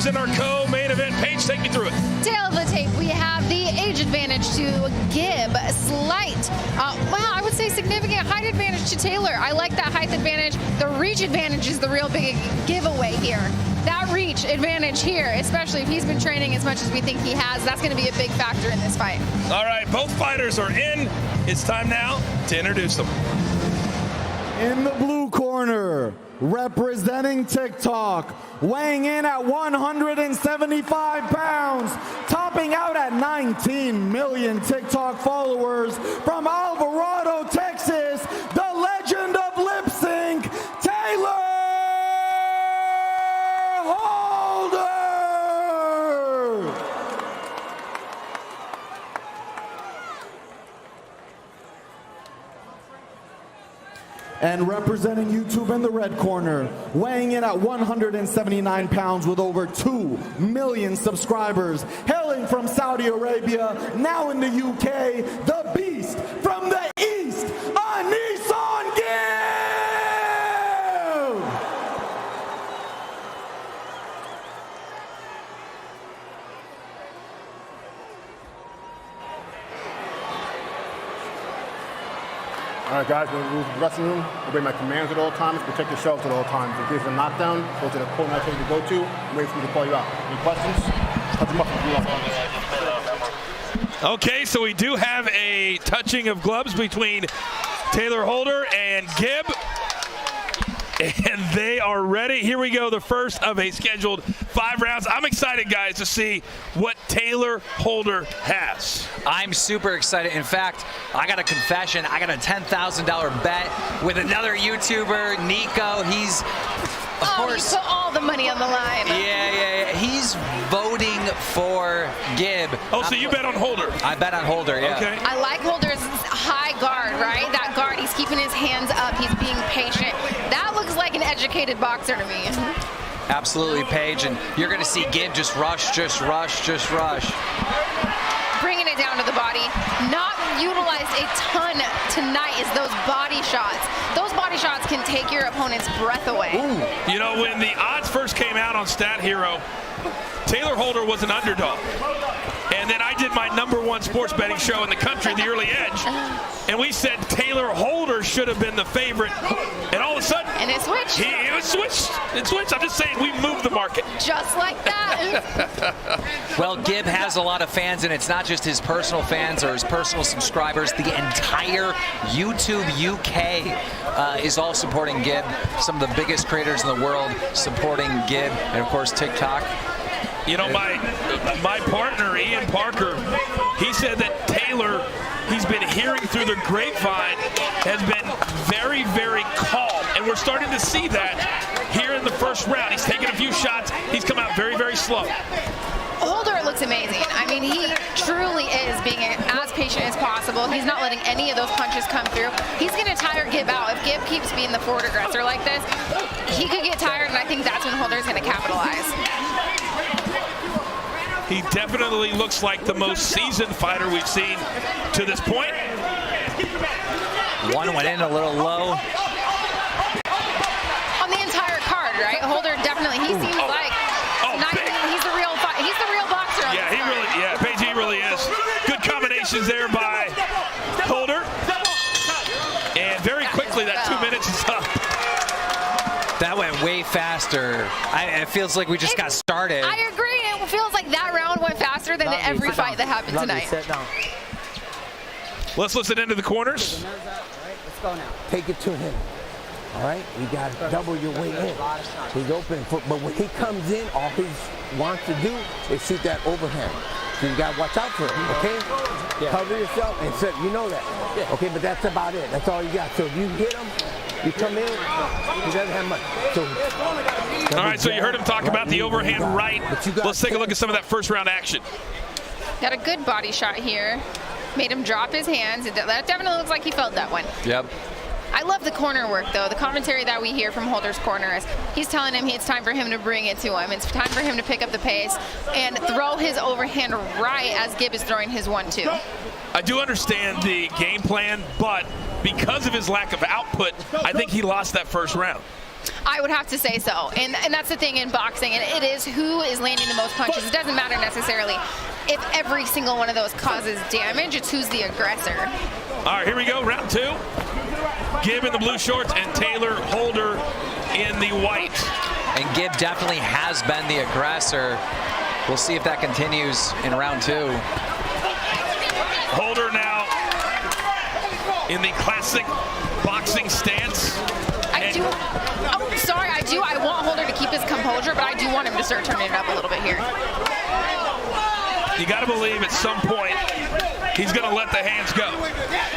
fighters in our co-main event. Paige, take me through it. Tail of the tape, we have the age advantage to Gib, slight, well, I would say significant height advantage to Tayler. I like that height advantage. The reach advantage is the real big giveaway here. That reach advantage here, especially if he's been training as much as we think he has, that's going to be a big factor in this fight. All right, both fighters are in. It's time now to introduce them. In the blue corner, representing TikTok, weighing in at 175 pounds, topping out at 19 million TikTok followers, from Alvarado, Texas, the legend of lip sync, Tayler Holder! And representing YouTube in the red corner, weighing in at 179 pounds with over 2 million subscribers, hailing from Saudi Arabia, now in the UK, the beast from the east, AnEsonGib! All right, guys, we're in the dressing room. Obey my commands at all times. Protect yourselves at all times. In case of a knockdown, go to the corner I told you to go to. Wait for me to call you out. Any questions? Touch them up if you want. Okay, so we do have a touching of gloves between Tayler Holder and Gib. And they are ready. Here we go, the first of a scheduled 5 rounds. I'm excited, guys, to see what Tayler Holder has. I'm super excited. In fact, I got a confession. I got a $10,000 bet with another YouTuber, Nico. He's, of course, you put all the money on the line. Yeah. He's voting for Gib. Oh, so you bet on Holder? I bet on Holder, yeah. Okay. I like Holder's high guard, right? That guard, he's keeping his hands up. He's being patient. That looks like an educated boxer to me. Absolutely, Paige. And you're going to see Gib just rush. Bringing it down to the body. Not utilized a ton tonight is those body shots. Those body shots can take your opponent's breath away. Ooh. You know, when the odds first came out on Stat Hero, Tayler Holder was an underdog. And then I did my #1 sports betting show in the country, The Early Edge. And we said Tayler Holder should have been the favorite. And all of a sudden, and it switched. It switched. I'm just saying, we moved the market. Just like that. Well, Gib has a lot of fans, and it's not just his personal fans or his personal subscribers. The entire YouTube UK is all supporting Gib. Some of the biggest creators in the world supporting Gib, and of course TikTok. You know, my partner, Ian Parker, he said that Tayler, he's been hearing through the grapevine, has been very, very calm. And we're starting to see that here in the first round. He's taken a few shots. He's come out very, very slow. Holder looks amazing. I mean, he truly is being as patient as possible. He's not letting any of those punches come through. He's going to tire Gib out. If Gib keeps being the forward aggressor like this, he could get tired, and I think that's when Holder's going to capitalize. He definitely looks like the most seasoned fighter we've seen to this point. One went in a little low. On the entire card, right? Holder definitely, he seems like he's the real boxer. Yeah, he really, Paige, he really is. Good combinations there by Holder. And very quickly, that 2 minutes is up. That went way faster. It feels like we just got started. I agree. It feels like that round went faster than every fight that happened tonight. Let's listen into the corners. Let's go now. Take it to him. All right? You got to double your weight in. He's open. But when he comes in, all he wants to do is shoot that overhand. So you got to watch out for him, okay? Yeah. Cover yourself and sit. You know that. Yeah. Okay, but that's about it. That's all you got. So if you hit him, you come in, he doesn't have much. So, all right, so you heard him talk about the overhand right. Let's take a look at some of that first round action. Got a good body shot here. Made him drop his hands. That definitely looks like he felt that one. Yep. I love the corner work, though. The commentary that we hear from Holder's corner is he's telling him it's time for him to bring it to him. It's time for him to pick up the pace and throw his overhand right as Gib is throwing his 1-2. I do understand the game plan, but because of his lack of output, I think he lost that first round. I would have to say so, and that's the thing in boxing, and it is who is landing the most punches. It doesn't matter necessarily if every single one of those causes damage, it's who's the aggressor. All right, here we go, round 2. Gib in the blue shorts and Tayler Holder in the white. And Gib definitely has been the aggressor. We'll see if that continues in round 2. Holder now in the classic boxing stance. I want Holder to keep his composure, but I do want him to start turning it up a little bit here. You got to believe at some point he's going to let the hands go.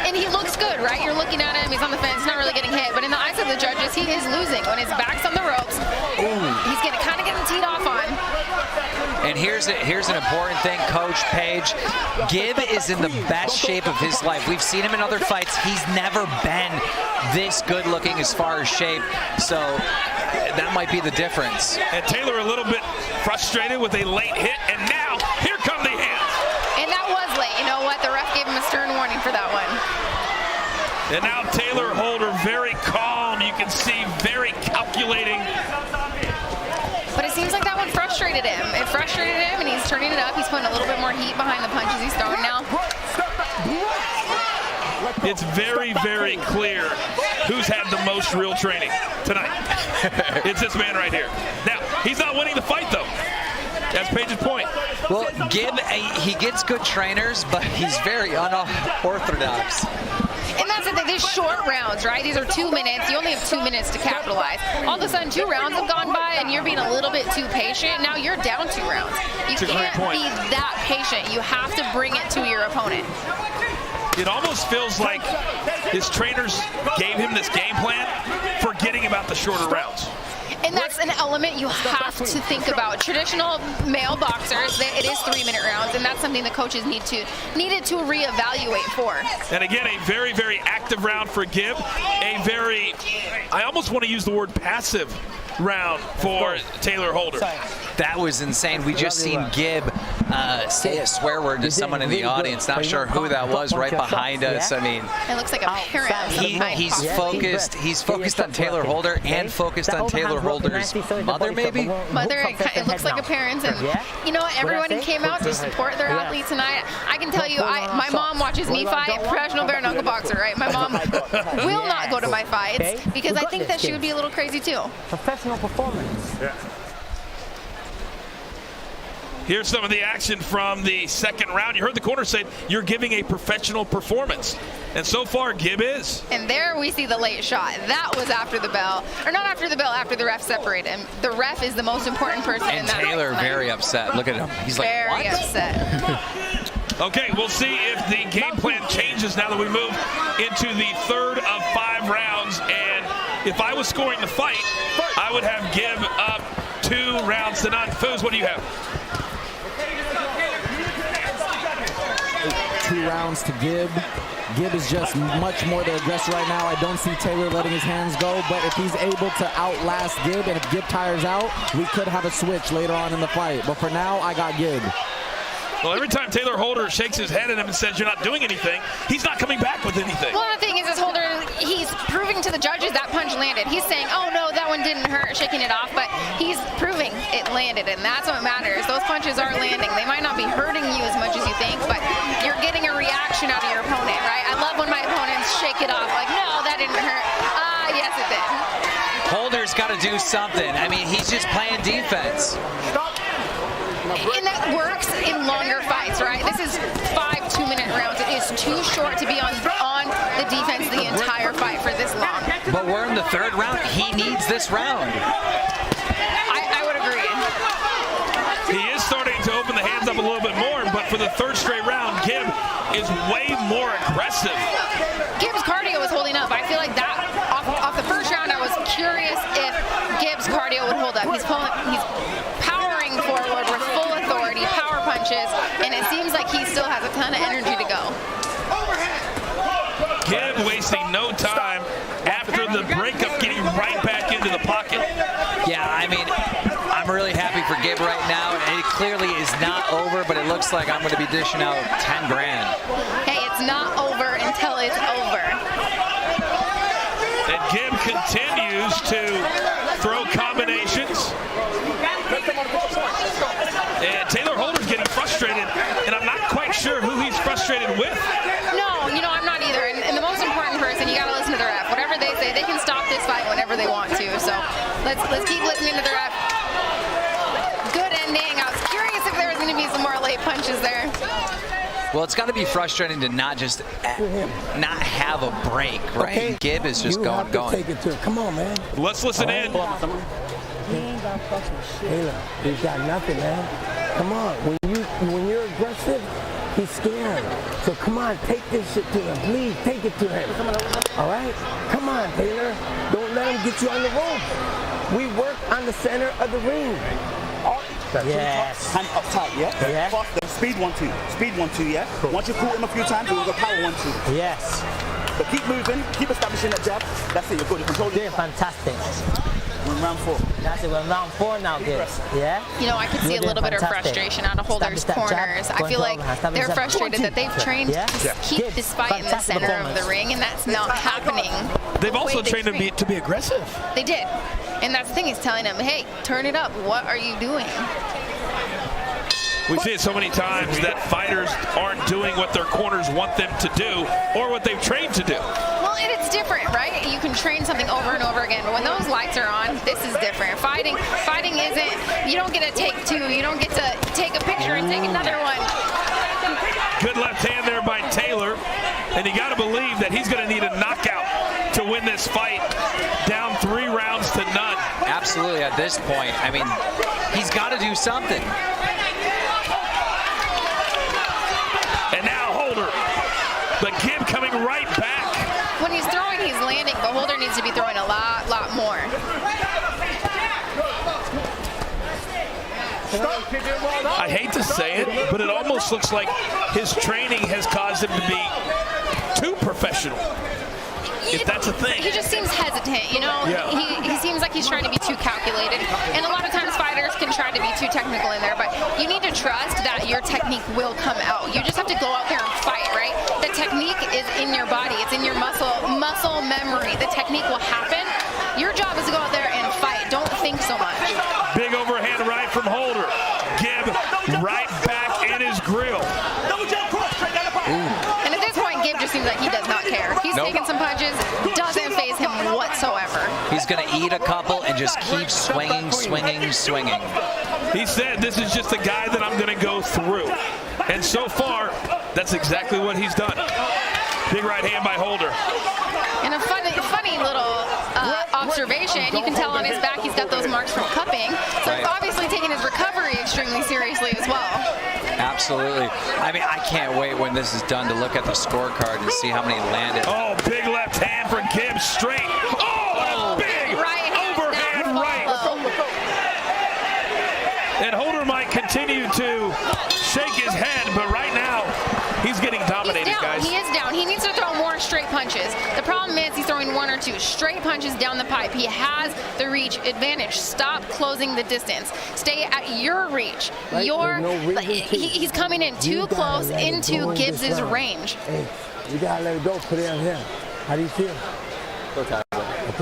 And he looks good, right? You're looking at him, he's on the fence, not really getting hit, but in the eyes of the judges, he is losing. When his back's on the ropes, he's kind of getting teed off on. And here's an important thing, Coach Page. Gib is in the best shape of his life. We've seen him in other fights. He's never been this good looking as far as shape. So that might be the difference. And Tayler a little bit frustrated with a late hit, and now here come the hands. And that was late. You know what? The ref gave him a stern warning for that one. And now Tayler Holder very calm. You can see very calculating. But it seems like that one frustrated him. It frustrated him, and he's turning it up. He's putting a little bit more heat behind the punches he's throwing now. It's very, very clear who's had the most real training tonight. It's this man right here. Now, he's not winning the fight, though. That's Page's point. Well, Gib, he gets good trainers, but he's very unorthodox. And that's the thing, these short rounds, right? These are 2 minutes. You only have 2 minutes to capitalize. All of a sudden, 2 rounds have gone by, and you're being a little bit too patient. Now you're down 2 rounds. You can't be that patient. You have to bring it to your opponent. It almost feels like his trainers gave him this game plan, forgetting about the shorter rounds. And that's an element you have to think about. Traditional male boxers, it is 3-minute rounds, and that's something the coaches needed to reevaluate for. And again, a very, very active round for Gib. A very, I almost want to use the word passive round for Tayler Holder. That was insane. We just seen Gib say a swear word to someone in the audience. Not sure who that was right behind us. I mean, it looks like a parent. He's focused. He's focused on Tayler Holder and focused on Tayler Holder's mother, maybe? Mother, it looks like a parent. And you know what? Everyone came out to support their athlete tonight. I can tell you, my mom watches me fight, professional bare knuckle boxer, right? My mom will not go to my fights because I think that she would be a little crazy too. Professional performance. Yeah. Here's some of the action from the second round. You heard the corner say you're giving a professional performance. And so far, Gib is. And there we see the late shot. That was after the bell. Or not after the bell, after the ref separated him. The ref is the most important person in that. And Tayler very upset. Look at him. He's like, what? Very upset. Okay, we'll see if the game plan changes now that we move into the third of 5 rounds. And if I was scoring the fight, I would have Gib up 2 rounds to none. Foos, what do you have? 2 rounds to Gib. Gib is just much more the aggressor right now. I don't see Tayler letting his hands go, but if he's able to outlast Gib, and if Gib tires out, we could have a switch later on in the fight. But for now, I got Gib. Well, every time Tayler Holder shakes his head at him and says you're not doing anything, he's not coming back with anything. Well, the thing is Holder, he's proving to the judges that punch landed. He's saying, oh no, that one didn't hurt, shaking it off, but he's proving it landed, and that's what matters. Those punches are landing. They might not be hurting you as much as you think, but you're getting a reaction out of your opponent, right? I love when my opponents shake it off, like, no, that didn't hurt. Yes, it did. Holder's got to do something. I mean, he's just playing defense. And that works in longer fights, right? This is 5 2-minute rounds. It is too short to be on the defense the entire fight for this long. But we're in the 3rd round. He needs this round. I would agree. He is starting to open the hands up a little bit more, but for the 3rd straight round, Gib is way more aggressive. Gib's cardio was holding up. I feel like that, off the 1st round, I was curious if Gib's cardio would hold up. He's powering forward with full authority, power punches, and it seems like he still has a ton of energy to go. Gib wasting no time after the breakup, getting right back into the pocket. Yeah, I mean, I'm really happy for Gib right now. It clearly is not over, but it looks like I'm going to be dishing out 10 grand. Hey, it's not over until it's over. And Gib continues to throw combinations. And Tayler Holder's getting frustrated, and I'm not quite sure who he's frustrated with. No, you know, I'm not either. And the most important person, you got to listen to the ref. Whatever they say, they can stop this fight whenever they want to. So let's keep listening to the ref. Good ending. I was curious if there was going to be some more late punches there. Well, it's got to be frustrating to not not have a break, right? Okay. Gib is just going. Take it to him. Come on, man. Let's listen in. He ain't got fucking shit. Tayler, he's got nothing, man. Come on. When you're aggressive, he's scared. So come on, take this shit to him. Please, take it to him. All right? Come on, Tayler. Don't let him get you on the rope. We work on the center of the ring. Yes. Hand up tight, yeah? Yeah. Faster. Speed 1-2. Speed 1-2, yeah? Cool. Once you've caught him a few times, we'll go power 1-2. Yes. But keep moving, keep establishing that jab. That's it, you're good. You control Doing it. fantastic. We're in round 4. That's it. We're in round 4 now, Gib. Yeah? You know, I could see You're a little doing bit of fantastic. frustration out of Holder's Establish that jab, corners. I going feel to like overhand, establish they're that- frustrated that they've trained Yeah? to keep Gib, this fight in the fantastic center of the performance. ring, and that's not happening. They've the also way they trained him train. to be aggressive. They did. And that's the thing, he's telling them, hey, turn it up. What are you doing? We see it so many times that fighters aren't doing what their corners want them to do or what they've trained to do. Well, and it's different, right? You can train something over and over again, but when those lights are on, this is different. Fighting isn't, you don't get to take 2, you don't get to take a picture and take another one. Good left hand there by Tayler, and you got to believe that he's going to need a knockout to win this fight, down 3 rounds to none. Absolutely, at this point, I mean, he's got to do something. And now Holder, but Gib coming right back. When he's throwing, he's landing, but Holder needs to be throwing a lot more. I hate to say it, but it almost looks like his training has caused him to be too professional. If that's a thing. He just seems hesitant, you know? Yeah. He seems like he's trying to be too calculated. And a lot of times fighters can try to be too technical in there, but you need to trust that your technique will come out. You just have to go out there and fight, right? The technique is in your body. It's in your muscle memory. The technique will happen. Your job is to go out there and fight. Don't think so much. Big overhand right from Holder. Gib right back in his grill. And at this point, Gib just seems like he does not care. He's taking some punches, doesn't faze him whatsoever. He's going to eat a couple and just keep swinging. He said, this is just a guy that I'm going to go through. And so far, that's exactly what he's done. Big right hand by Holder. And a funny little observation, you can tell on his back he's got those marks from cupping. So he's obviously taking his recovery extremely seriously as well. Absolutely. I mean, I can't wait when this is done to look at the scorecard and see how many landed. Oh, big left hand for Gib straight. Oh, a big right overhand right. And Holder might continue to shake his head, but right now he's getting dominated, guys. He is down. He needs to throw more straight punches. The problem is he's throwing 1 or 2 straight punches down the pipe. He has the reach advantage. Stop closing the distance. Stay at your reach. Right? He's coming in too close into Gibbs' range. Hey, you gotta let it go. Put it on him. How do you feel? Okay, but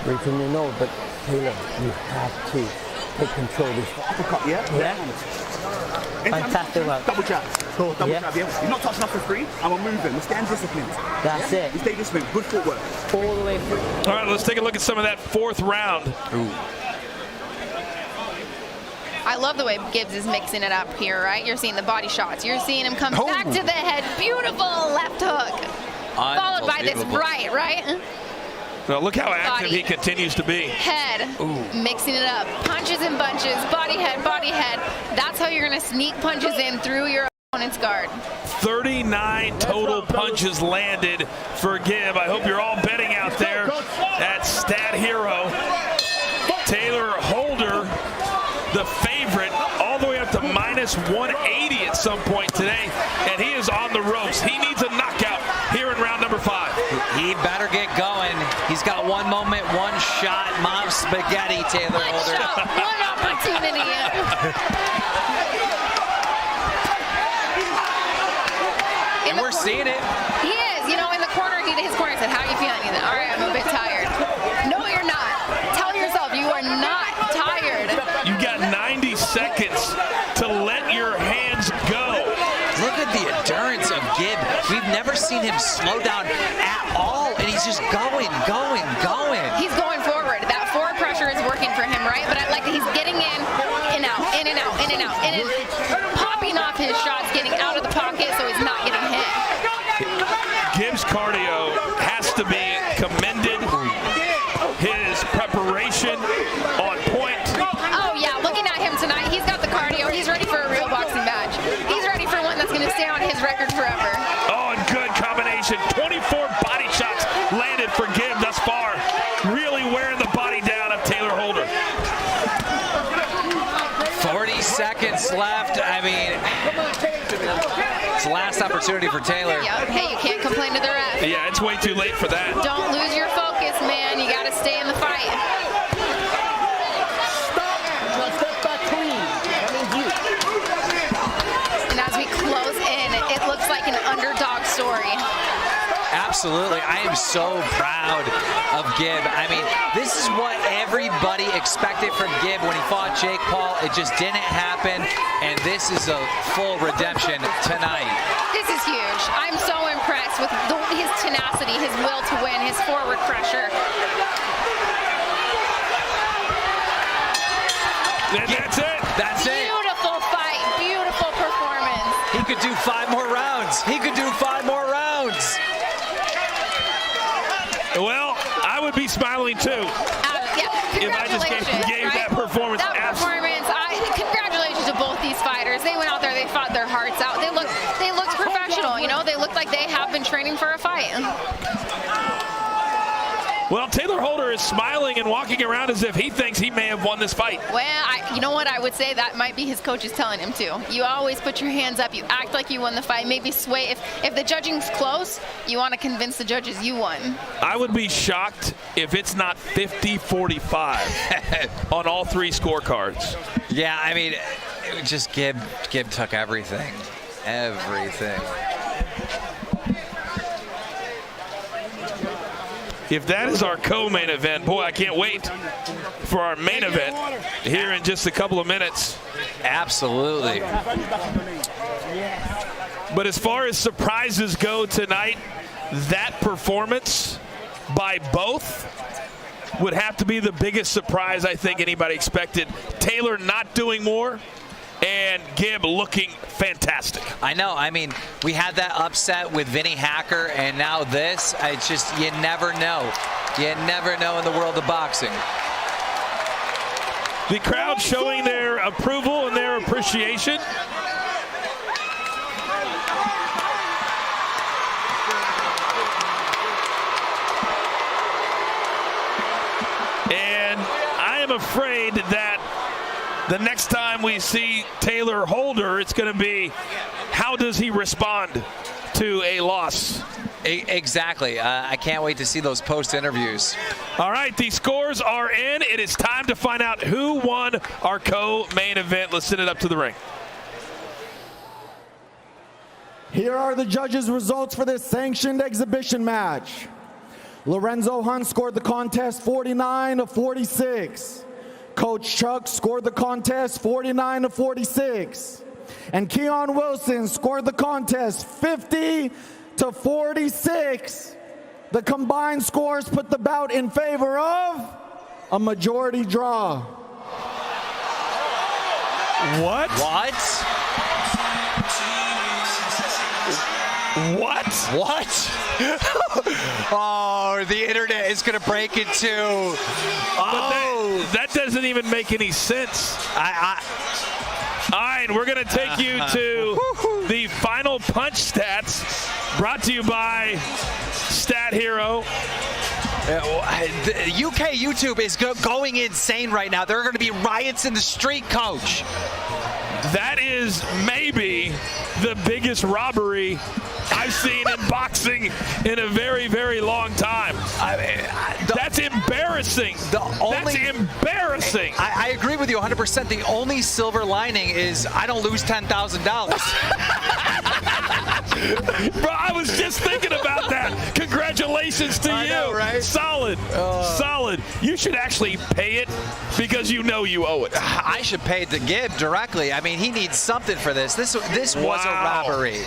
wait for me to know. But Tayler, you have to take control of this. Uppercut, yeah? Yeah. Fantastic work. Double jab. Double Yeah. jab, yeah? You're not touching us for free, and we're moving. We stand disciplined. That's yeah? it. We stay disciplined. Good footwork. All the way through. All right, let's take a look at some of that 4th round. Ooh. I love the way Gibbs is mixing it up here, right? You're seeing the body shots. You're seeing him come back to the head. Beautiful left hook. Followed by this right? Now look how active Body. he continues to be. Head, mixing it up. Punches and bunches, body head. That's how you're going to sneak punches in through your opponent's guard. 39 total punches landed for Gib. I hope you're all betting out there at Stat Hero. Tayler Holder, the favorite, all the way up to -180 at some point today, and he is on the ropes. He needs a knockout here in round number 5. He better get going. He's got 1 moment, 1 shot. Mom spaghetti, Tayler Holder. One opportunity. And we're seeing it. He is. You know, in the corner, his corner said, how are you feeling? He said, all right, I'm a bit tired. We've never seen him slow down at all, and he's just going. He's going forward. That forward pressure is working for him, right? But I like that he's getting in and out, popping off his shots, getting out of the pocket so he's not getting hit. Gibbs' cardio has to be commended. His preparation on point. Oh yeah, looking at him tonight, he's got the cardio. He's ready for a real boxing match. He's ready for one that's going to stay on his record forever. Oh, and good combination. 24 body shots landed for Gibb thus far. Really wearing the body down of Tayler Holder. 40 seconds left. I mean, it's the last opportunity for Tayler. Yep. Hey, you can't complain to the ref. Yeah, it's way too late for that. Don't lose your focus, man. You got to stay in the fight. Step back clean. That means you. And as we close in, it looks like an underdog story. Absolutely. I am so proud of Gibb. I mean, this is what everybody expected from Gibb when he fought Jake Paul. It just didn't happen, and this is a full redemption tonight. This is huge. I'm so impressed with his tenacity, his will to win, his forward pressure. And that's it. That's it. Beautiful fight, beautiful performance. He could do 5 more rounds. He could do 5 more rounds. Well, I would be smiling too. Yeah, If I just gave that performance. That performance, congratulations to both these fighters. They went out there, they fought their hearts out. They looked professional, you know? They looked like they have been training for a fight. Well, Tayler Holder is smiling and walking around as if he thinks he may have won this fight. Well, you know what? I would say that might be his coaches telling him to. You always put your hands up. You act like you won the fight. Maybe sway. If the judging's close, you want to convince the judges you won. I would be shocked if it's not 50-45 on all 3 scorecards. Yeah, I mean, it was just Gibb took everything. Everything. If that is our co-main event, boy, I can't wait for our main event here in just a couple of minutes. Absolutely. But as far as surprises go tonight, that performance by both would have to be the biggest surprise I think anybody expected. Tayler not doing more, and Gibb looking fantastic. I know. I mean, we had that upset with Vinny Hacker, and now this. It's just, you never know. You never know in the world of boxing. The crowd showing their approval and their appreciation. And I am afraid that the next time we see Tayler Holder, it's going to be, how does he respond to a loss? Exactly. I can't wait to see those post interviews. All right, the scores are in. It is time to find out who won our co-main event. Let's send it up to the ring. Here are the judges' results for this sanctioned exhibition match. Lorenzo Hunt scored the contest 49-46. Coach Chuck scored the contest 49-46. And Keon Wilson scored the contest 50-46. The combined scores put the bout in favor of a majority draw. What? What? Oh, the internet is going to break in two. Oh, that doesn't even make any sense. All right, we're going to take you to the final punch stats, brought to you by Stat Hero. The UK YouTube is going insane right now. There are going to be riots in the street, Coach. That is maybe the biggest robbery I've seen in boxing in a very, very long time. That's embarrassing. That's embarrassing. I agree with you 100%. The only silver lining is I don't lose $10,000. Bro, I was just thinking about that. Congratulations to you. I know, right? Solid. Solid. You should actually pay it because you know you owe it. I should pay it to Gibb directly. I mean, he needs something for this. This was a robbery.